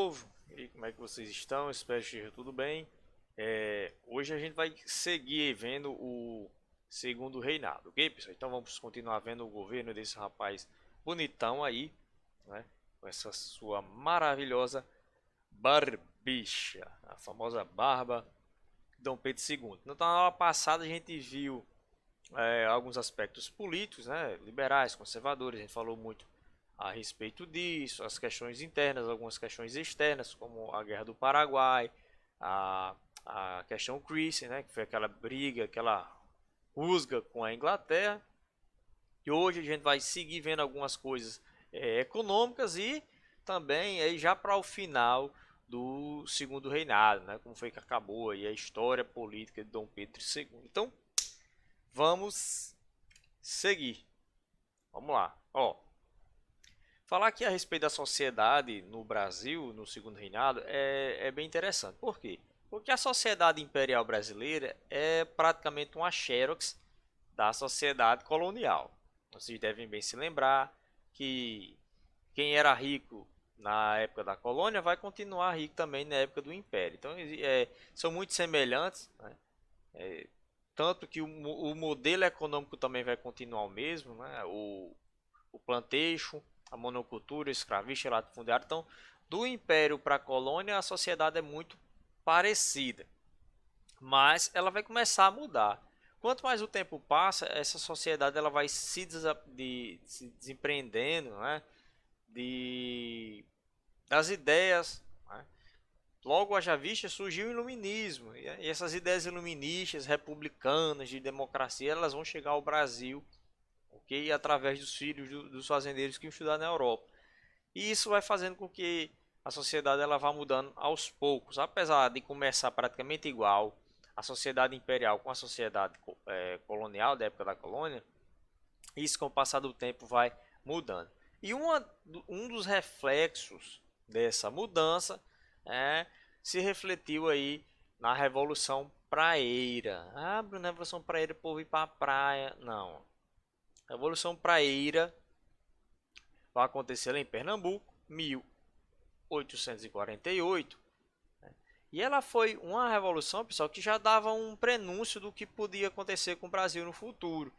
povo, e aí, como é que vocês estão? Espero que esteja tudo bem. Hoje a gente vai seguir vendo o segundo reinado, ok, pessoal? Então vamos continuar vendo o governo desse rapaz bonitão aí, né? Com essa sua maravilhosa barbicha, a famosa barba de Dom Pedro II. Então, na aula passada a gente viu alguns aspectos políticos, né? Liberais, conservadores, a gente falou muito a respeito disso, as questões internas, algumas questões externas, como a Guerra do Paraguai, a, a questão Christie, né, que foi aquela briga, aquela rusga com a Inglaterra. E hoje a gente vai seguir vendo algumas coisas econômicas e também aí já para o final do segundo reinado, né, como foi que acabou aí a história política de Dom Pedro II. Então, vamos seguir. Vamos lá. Ó, falar aqui a respeito da sociedade no Brasil, no segundo reinado, é bem interessante. Por quê? Porque a sociedade imperial brasileira é praticamente uma xerox da sociedade colonial. Vocês devem bem se lembrar que quem era rico na época da colônia vai continuar rico também na época do império. Então, são muito semelhantes, né? Tanto que o modelo econômico também vai continuar o mesmo, né? O plantation, a monocultura, escravista, latifundiário. Então, do império para a colônia, a sociedade é muito parecida, mas ela vai começar a mudar. Quanto mais o tempo passa, essa sociedade ela vai se desempreendendo, né, das ideias, né? Logo, haja vista, surgiu o iluminismo, e essas ideias iluministas, republicanas, de democracia, elas vão chegar ao Brasil, ok? Através dos filhos dos fazendeiros que estudaram na Europa. E isso vai fazendo com que a sociedade ela vá mudando aos poucos, apesar de começar praticamente igual a sociedade imperial com a sociedade colonial da época da colônia. Isso com o passar do tempo vai mudando. E um dos reflexos dessa mudança se refletiu aí na Revolução Praeira. Ah, Bruno, Revolução Praeira, o povo ir para a praia. Não. A Revolução Praeira vai acontecer em Pernambuco, 1848. E ela foi uma revolução, pessoal, que já dava um prenúncio do que podia acontecer com o Brasil no futuro.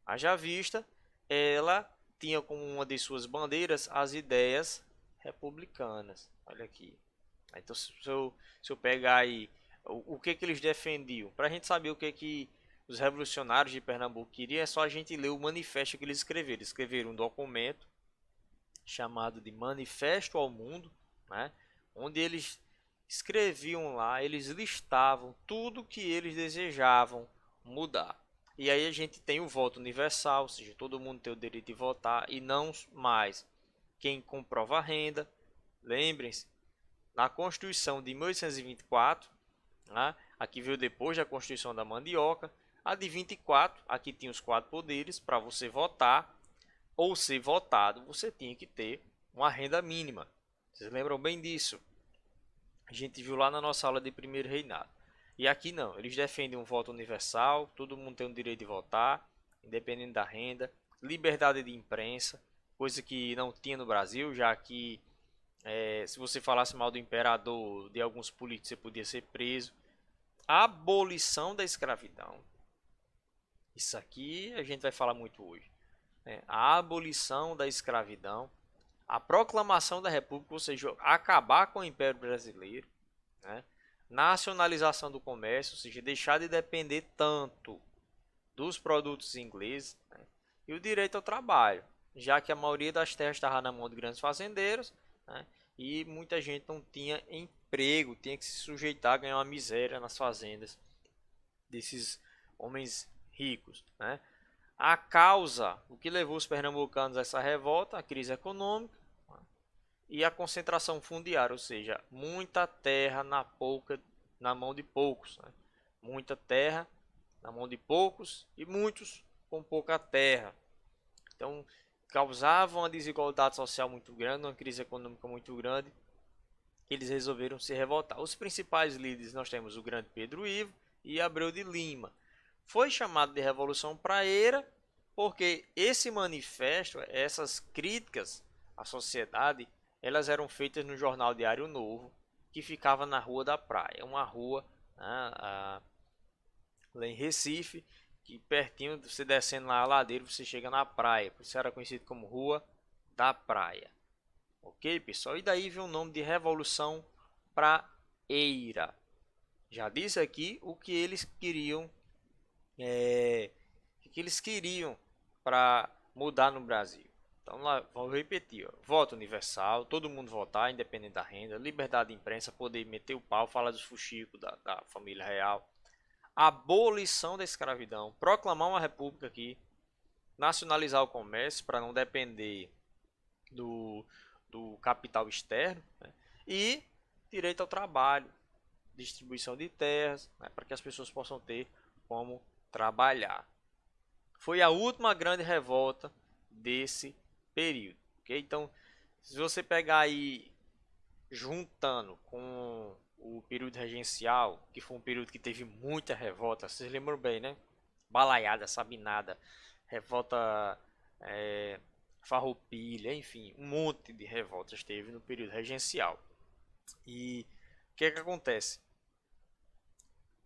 Haja vista, ela tinha como uma de suas bandeiras as ideias republicanas. Olha aqui. Então, se eu pegar aí o que eles defendiam, para a gente saber o que os revolucionários de Pernambuco queriam, é só a gente ler o manifesto que eles escreveram. Eles escreveram um documento chamado de Manifesto ao Mundo, né, onde eles escreviam lá, eles listavam tudo que eles desejavam mudar. E aí a gente tem o voto universal, ou seja, todo mundo tem o direito de votar e não mais quem comprova a renda. Lembrem-se, na Constituição de 1824, né, aqui veio depois da Constituição da Mandioca, a de 24, aqui tinha os 4 poderes para você votar ou ser votado, você tinha que ter uma renda mínima. Vocês lembram bem disso? A gente viu lá na nossa aula de primeiro reinado. E aqui não, eles defendem um voto universal, todo mundo tem o direito de votar, independente da renda, liberdade de imprensa, coisa que não tinha no Brasil, já que se você falasse mal do imperador, de alguns políticos, você podia ser preso. A abolição da escravidão. Isso aqui a gente vai falar muito hoje. A abolição da escravidão, a proclamação da República, ou seja, acabar com o Império Brasileiro, né? Nacionalização do comércio, ou seja, deixar de depender tanto dos produtos ingleses, né? E o direito ao trabalho, já que a maioria das terras estava na mão de grandes fazendeiros, né? E muita gente não tinha emprego, tinha que se sujeitar a ganhar uma miséria nas fazendas desses homens ricos, né? A causa, o que levou os pernambucanos a essa revolta, a crise econômica, né, e a concentração fundiária, ou seja, muita terra na mão de poucos, né? Muita terra na mão de poucos e muitos com pouca terra. Então, causava uma desigualdade social muito grande, uma crise econômica muito grande, que eles resolveram se revoltar. Os principais líderes nós temos o grande Pedro Ivo e Abreu de Lima. Foi chamado de Revolução Praeira porque esse manifesto, essas críticas à sociedade, elas eram feitas no jornal Diário Novo, que ficava na Rua da Praia, uma rua, né, lá em Recife, que pertinho, você descendo lá a ladeira, você chega na praia, por isso era conhecido como Rua da Praia. Ok, pessoal? E daí vem o nome de Revolução Praeira. Já disse aqui o que eles queriam, para mudar no Brasil. Então lá, vou repetir, ó. Voto universal, todo mundo votar, independente da renda, liberdade de imprensa, poder meter o pau, falar dos fuxicos da família real, abolição da escravidão, proclamar uma república aqui, nacionalizar o comércio para não depender do, do capital externo, né? E direito ao trabalho, distribuição de terras, né, para que as pessoas possam ter como trabalhar. Foi a última grande revolta desse período. Okay? Então, se você pegar aí juntando com o período regencial, que foi um período que teve muita revolta, vocês lembram bem, né? Balaiada, Sabinada, revolta Farroupilha, enfim, um monte de revoltas teve no período regencial. E o que acontece?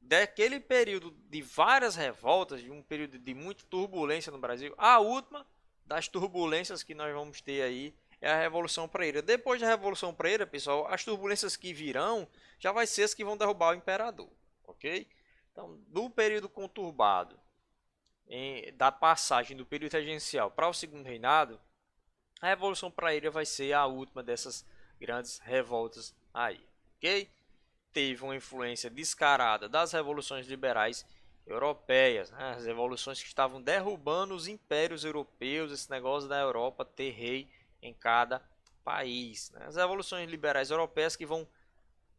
Daquele período de várias revoltas, de um período de muita turbulência no Brasil, a última das turbulências que nós vamos ter aí é a Revolução Praeira. Depois da Revolução Praeira, pessoal, as turbulências que virão já vai ser as que vão derrubar o imperador, ok? Então, do período conturbado, da passagem do período regencial para o segundo reinado, a Revolução Praeira vai ser a última dessas grandes revoltas aí, ok? Teve uma influência descarada das revoluções liberais europeias, né? As revoluções que estavam derrubando os impérios europeus, esse negócio da Europa ter rei em cada país, né? As revoluções liberais europeias que vão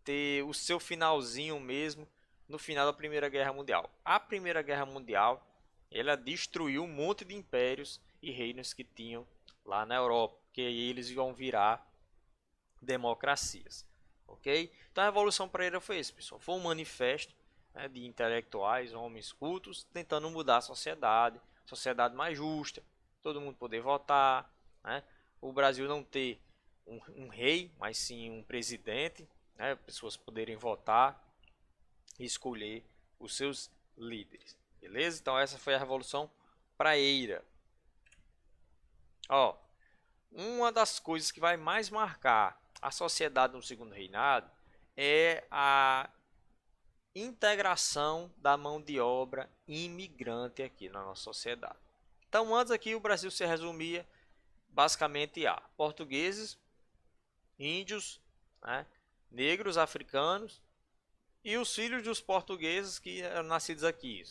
ter o seu finalzinho mesmo no final da Primeira Guerra Mundial. A Primeira Guerra Mundial, ela destruiu um monte de impérios e reinos que tinham lá na Europa, que eles iam virar democracias. Ok? Então a Revolução Praeira foi isso, pessoal. Foi um manifesto, né, de intelectuais, homens cultos, tentando mudar a sociedade mais justa, todo mundo poder votar, né? O Brasil não ter um rei, mas sim um presidente, né? Pessoas poderem votar e escolher os seus líderes. Beleza? Então essa foi a Revolução Praeira. Ó, uma das coisas que vai mais marcar a sociedade no segundo reinado é a integração da mão de obra imigrante aqui na nossa sociedade. Então, antes aqui o Brasil se resumia basicamente a portugueses, índios, né, negros, africanos e os filhos dos portugueses que eram nascidos aqui.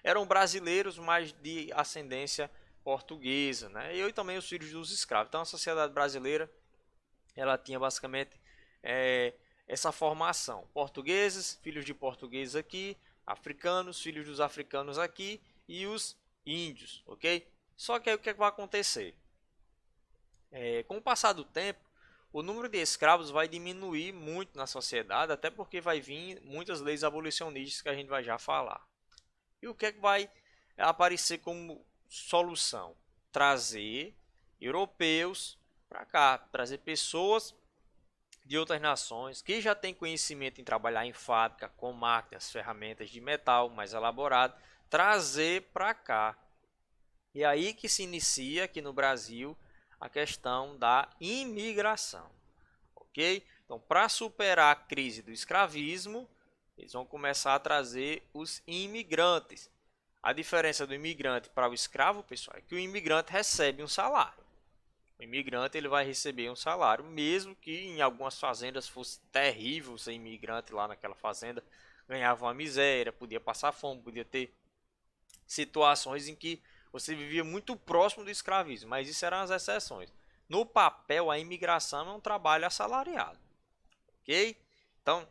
Eram brasileiros, mas de ascendência portuguesa, né? E também os filhos dos escravos. Então, a sociedade brasileira ela tinha basicamente essa formação: portugueses, filhos de portugueses aqui, africanos, filhos dos africanos aqui e os índios, ok? Só que aí o que vai acontecer? Com o passar do tempo, o número de escravos vai diminuir muito na sociedade, até porque vai vir muitas leis abolicionistas que a gente vai já falar. E o que vai aparecer como solução? Trazer europeus para cá, trazer pessoas de outras nações que já têm conhecimento em trabalhar em fábrica com máquinas, ferramentas de metal mais elaborado, trazer para cá. E aí que se inicia aqui no Brasil a questão da imigração, ok? Então, para superar a crise do escravismo, eles vão começar a trazer os imigrantes. A diferença do imigrante para o escravo, pessoal, é que o imigrante recebe um salário. O imigrante ele vai receber um salário, mesmo que em algumas fazendas fosse terrível ser imigrante lá naquela fazenda, ganhava uma miséria, podia passar fome, podia ter situações em que você vivia muito próximo do escravismo, mas isso eram as exceções. No papel, a imigração é um trabalho assalariado, ok? Então,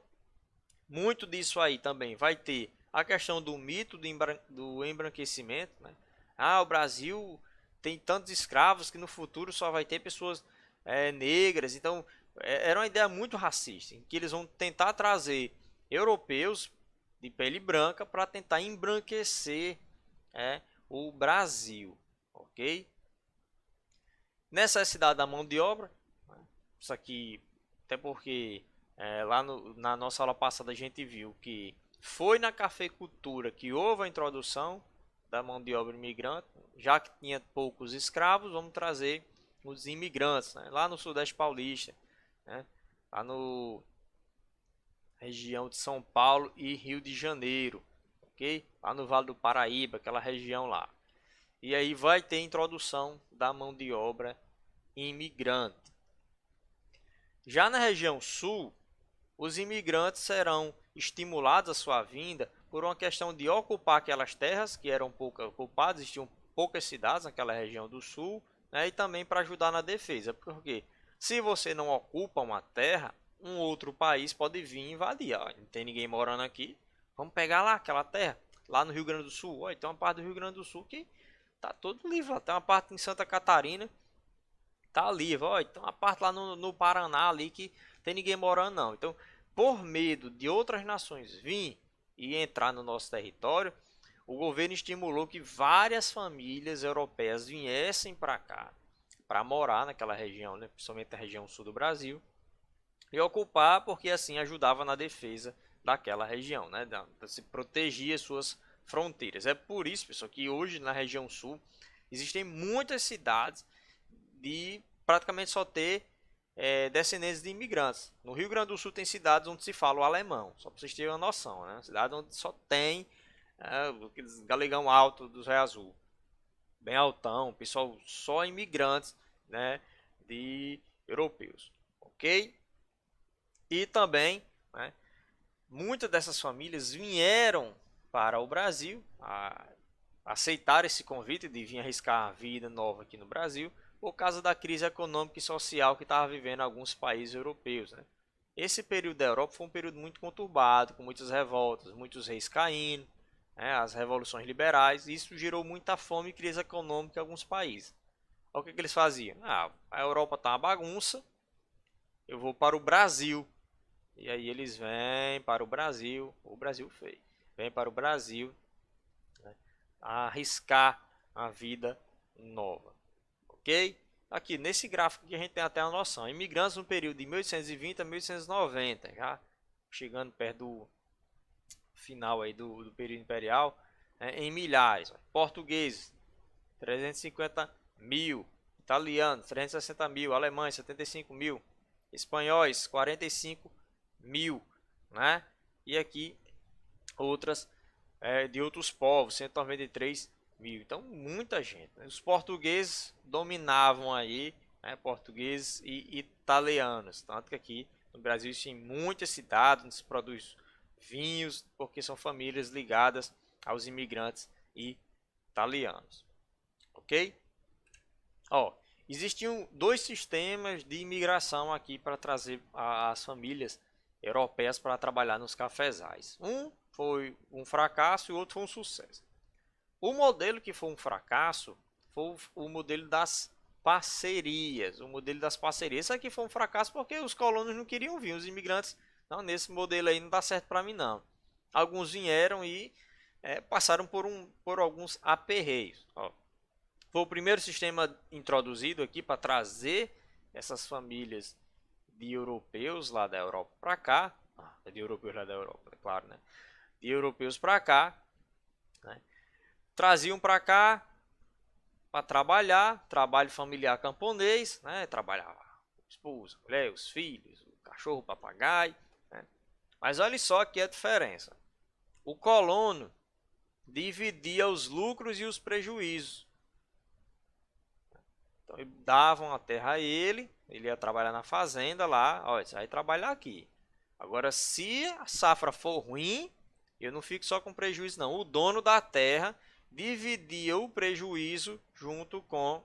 muito disso aí também vai ter a questão do mito do embranquecimento, né? O Brasil tem tantos escravos que no futuro só vai ter pessoas negras. Então, era uma ideia muito racista, em que eles vão tentar trazer europeus de pele branca para tentar embranquecer o Brasil, ok? Necessidade da mão de obra, né? Isso aqui, até porque lá na nossa aula passada a gente viu que foi na cafeicultura que houve a introdução da mão de obra imigrante, já que tinha poucos escravos, vamos trazer os imigrantes, né? Lá no Sudeste Paulista, né? Lá no região de São Paulo e Rio de Janeiro, ok? Lá no Vale do Paraíba, aquela região lá. E aí vai ter introdução da mão de obra imigrante. Já na região sul, os imigrantes serão estimulados a sua vinda por uma questão de ocupar aquelas terras que eram pouco ocupadas, existiam poucas cidades naquela região do sul, né, e também para ajudar na defesa, porque se você não ocupa uma terra, um outro país pode vir invadir. Ó, não tem ninguém morando aqui, vamos pegar lá aquela terra, lá no Rio Grande do Sul. Ó, tem uma parte do Rio Grande do Sul que tá todo livre, tem uma parte em Santa Catarina tá livre, ó, então a parte lá no Paraná ali que tem ninguém morando não. Então, por medo de outras nações vir e entrar no nosso território, o governo estimulou que várias famílias europeias viessem para cá, para morar naquela região, né, principalmente na região sul do Brasil, e ocupar, porque assim ajudava na defesa daquela região, né, se proteger suas fronteiras. É por isso, pessoal, que hoje na região sul existem muitas cidades de praticamente só ter descendentes de imigrantes. No Rio Grande do Sul tem cidades onde se fala o alemão, só para vocês terem uma noção, né? Cidade onde só tem aqueles galegão alto dos Rei Azul, bem altão, pessoal só imigrantes, né, de europeus, ok? E também, né, muitas dessas famílias vieram para o Brasil, aceitar esse convite de vir arriscar a vida nova aqui no Brasil, por causa da crise econômica e social que estava vivendo alguns países europeus, né? Esse período da Europa foi um período muito conturbado, com muitas revoltas, muitos reis caindo, né, as revoluções liberais, e isso gerou muita fome e crise econômica em alguns países. O que eles faziam? A Europa está uma bagunça, eu vou para o Brasil. E aí eles vêm para o Brasil feio, vem para o Brasil, né, a arriscar a vida nova. Ok? Aqui nesse gráfico que a gente tem até a noção. Imigrantes no período de 1820 a 1890, já chegando perto do final aí do período imperial, né, em milhares. Portugueses, 350 mil. Italianos, 360 mil. Alemães, 75 mil. Espanhóis, 45 mil. Né? E aqui outras de outros povos, 193 mil. Então, muita gente. Né? Os portugueses dominavam aí, né? Portugueses e italianos. Tanto que aqui no Brasil existem muitas cidades onde se produz vinhos, porque são famílias ligadas aos imigrantes italianos. Ok? Ó, existiam dois sistemas de imigração aqui para trazer as famílias europeias para trabalhar nos cafezais. Um foi um fracasso e o outro foi um sucesso. O modelo que foi um fracasso foi o modelo das parcerias. O modelo das parcerias. Isso aqui foi um fracasso porque os colonos não queriam vir. Os imigrantes, não, nesse modelo aí não dá certo para mim não. Alguns vieram e passaram por alguns aperreios. Ó, foi o primeiro sistema introduzido aqui para trazer essas famílias de europeus lá da Europa para cá. De europeus lá da Europa, é claro, né? De europeus para cá, né? Traziam para cá para trabalhar, trabalho familiar camponês, né? Trabalhava a esposa, a mulher, os filhos, o cachorro, o papagaio, né? Mas olha só aqui a diferença. O colono dividia os lucros e os prejuízos. Então, davam a terra a ele ia trabalhar na fazenda lá, olha, você vai trabalhar aqui. Agora, se a safra for ruim, eu não fico só com prejuízo não. O dono da terra dividia o prejuízo junto com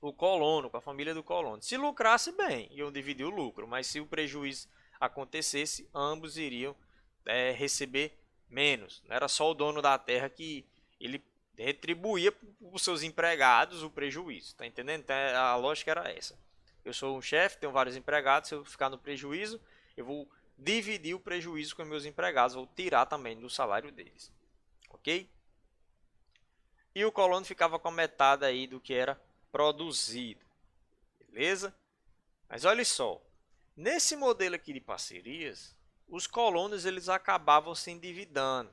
o colono, com a família do colono. Se lucrasse bem, iam dividir o lucro, mas se o prejuízo acontecesse, ambos iriam receber menos. Não era só o dono da terra que ele retribuía para os seus empregados o prejuízo. Tá entendendo? Então, a lógica era essa. Eu sou um chefe, tenho vários empregados, se eu ficar no prejuízo, eu vou dividir o prejuízo com meus empregados, vou tirar também do salário deles. Ok? E o colono ficava com a metade aí do que era produzido. Beleza? Mas olha só, nesse modelo aqui de parcerias, os colonos eles acabavam se endividando.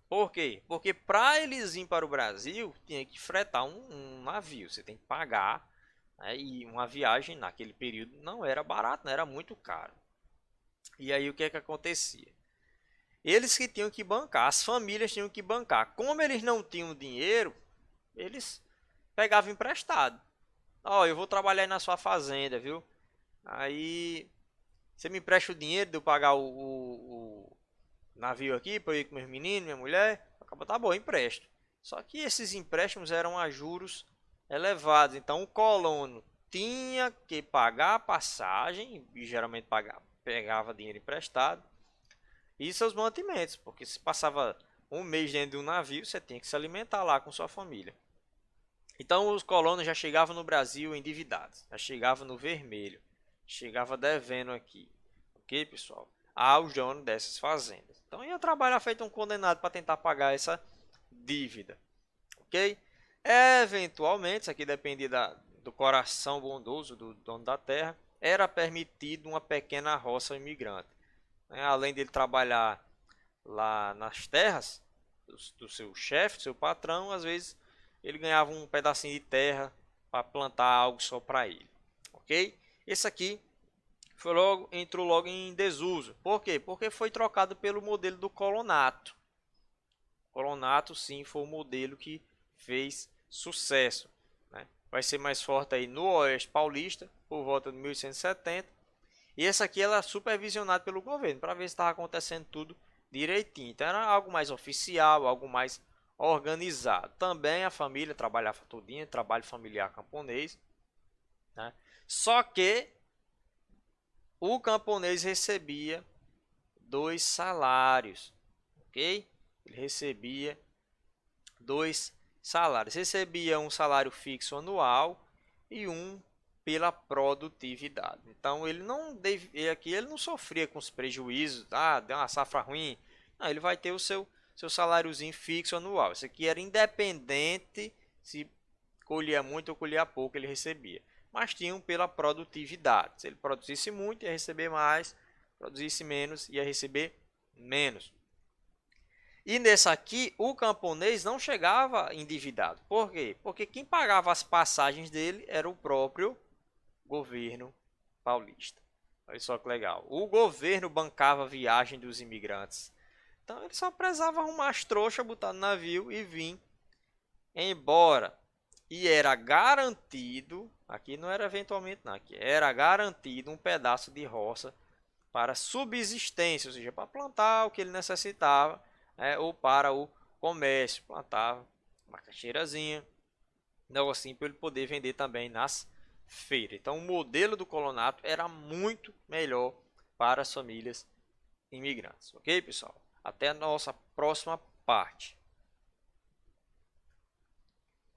Por quê? Porque para eles irem para o Brasil, tinha que fretar um navio, você tem que pagar, né? E uma viagem naquele período não era barato, não era muito caro. E aí o que é que acontecia? Eles que tinham que bancar, as famílias tinham que bancar. Como eles não tinham dinheiro, eles pegavam emprestado. Ó, eu vou trabalhar aí na sua fazenda, viu? Aí você me empresta o dinheiro de eu pagar o navio aqui para eu ir com meus meninos, minha mulher? Acaba, tá bom, empresto. Só que esses empréstimos eram a juros elevados. Então o colono tinha que pagar a passagem, e geralmente pegava dinheiro emprestado, e seus mantimentos, porque se passava um mês dentro de um navio, você tinha que se alimentar lá com sua família. Então os colonos já chegavam no Brasil endividados, já chegavam no vermelho, chegava devendo aqui, ok, pessoal? Aos donos dessas fazendas. Então ia trabalhar feito um condenado para tentar pagar essa dívida, ok? Eventualmente, isso aqui dependia do coração bondoso do dono da terra, era permitido uma pequena roça imigrante, né? Além dele trabalhar lá nas terras do seu chefe, do seu patrão, às vezes ele ganhava um pedacinho de terra para plantar algo só para ele, ok? Esse aqui entrou logo em desuso. Por quê? Porque foi trocado pelo modelo do colonato. O colonato, sim, foi o modelo que fez sucesso, né? Vai ser mais forte aí no Oeste Paulista, por volta de 1870. E esse aqui era supervisionado pelo governo, para ver se estava acontecendo tudo direitinho. Então era algo mais oficial, algo mais organizado. Também a família trabalhava todinha, trabalho familiar camponês, né? Só que o camponês recebia 2 salários, ok? Ele recebia 2 salários. Recebia um salário fixo anual e um pela produtividade. Então ele não aqui ele não sofria com os prejuízos, deu uma safra ruim. Não, ele vai ter o seu saláriozinho fixo anual. Isso aqui era independente se colhia muito ou colhia pouco, ele recebia. Mas tinham pela produtividade. Se ele produzisse muito, ia receber mais, produzisse menos, ia receber menos. E nesse aqui, o camponês não chegava endividado. Por quê? Porque quem pagava as passagens dele era o próprio governo paulista. Olha só que legal. O governo bancava a viagem dos imigrantes. Então ele só precisava arrumar as trouxas, botar no navio e vir embora. E era garantido, aqui não era eventualmente não, aqui era garantido um pedaço de roça para subsistência, ou seja, para plantar o que ele necessitava, ou para o comércio, plantava uma caixeirazinha, negocinho para ele poder vender também nas feiras. Então o modelo do colonato era muito melhor para as famílias imigrantes, ok, pessoal? Até a nossa próxima parte.